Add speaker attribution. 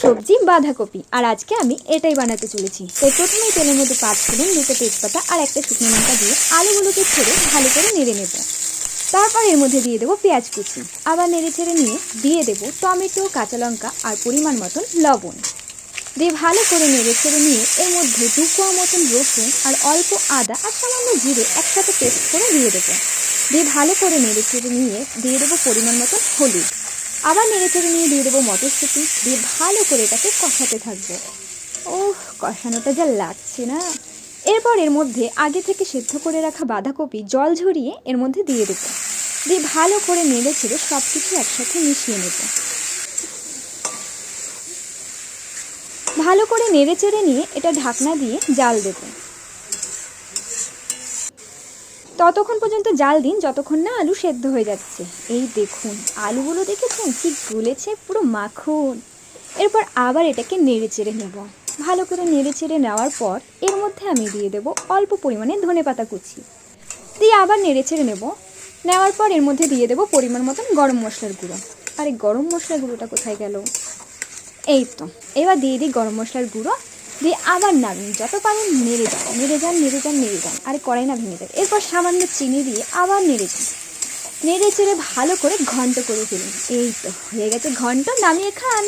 Speaker 1: সবজি বাঁধাকপি। আর আজকে আমি এটাই বানাতে চলেছি। তাই প্রথমেই তেলের মধ্যে 5 ফোড়ন, 2টো তেজপাতা আর একটা শুকনো লঙ্কা দিয়ে আলুগুলোকে ছেড়ে ভালো করে নেড়ে নেব। তারপর এর মধ্যে দিয়ে দেবো পেঁয়াজ কুচি। আবার নেড়ে ছেড়ে নিয়ে দিয়ে দেবো টমেটো, কাঁচা লঙ্কা আর পরিমাণ মতন লবণ দিয়ে ভালো করে নেড়ে ছেড়ে নিয়ে এর মধ্যে 2 কোয়া মতন রসুন আর অল্প আদা আর সামান্য জিরে একসাথে পেস্ট করে দিয়ে দেবো। দিয়ে ভালো করে নেড়ে ছেড়ে নিয়ে দিয়ে দেবো পরিমাণ মতন হলুদ। আবার নেড়ে চেড়ে নিয়ে দিয়ে দেবো মটরশুঁটি দিয়ে ভালো করে এটাকে কষাতে থাকবো। ওহ, কষানোটা যা লাগছে না! এরপর এর মধ্যে আগে থেকে সেদ্ধ করে রাখা বাঁধাকপি জল ঝরিয়ে এর মধ্যে দিয়ে দেবো। দিয়ে ভালো করে নেড়ে ছেড়ে সব কিছু একসাথে মিশিয়ে নেব। ভালো করে নেড়ে চেড়ে নিয়ে এটা ঢাকনা দিয়ে জাল দেবো। ততক্ষণ পর্যন্ত জাল দিন যতক্ষণ না আলু সেদ্ধ হয়ে যাচ্ছে। এই দেখুন, আলুগুলো দেখেছেন কি গুলেছে, পুরো মাখন। এরপর আবার এটাকে নেড়ে চেড়ে নেব। ভালো করে নেড়ে চেড়ে নেওয়ার পর এর মধ্যে আমি দিয়ে দেবো অল্প পরিমাণে ধনেপাতা কুচি দিয়ে আবার নেড়ে চেড়ে নেব। নেওয়ার পর এর মধ্যে দিয়ে দেবো পরিমাণ মতন গরম মশলার গুঁড়ো। আর এই গরম মশলার গুঁড়োটা কোথায় গেল? এই তো, এবার দিয়ে দিই গরম মশলার গুঁড়ো দিয়ে আবার নাড়ুন, যত পারেন নেড়ে যান নেড়ে যান নেড়ে যান নেড়ে যান। আর কড়াই না ভেঙে যায়। এরপর সামান্য চিনি দিয়ে আবার নেড়ে যান, নেড়ে চেড়ে ভালো করে ঘন্ট করে ফেলুন। এই তো হয়ে গেছে ঘন্ট, নামিয়ে খান।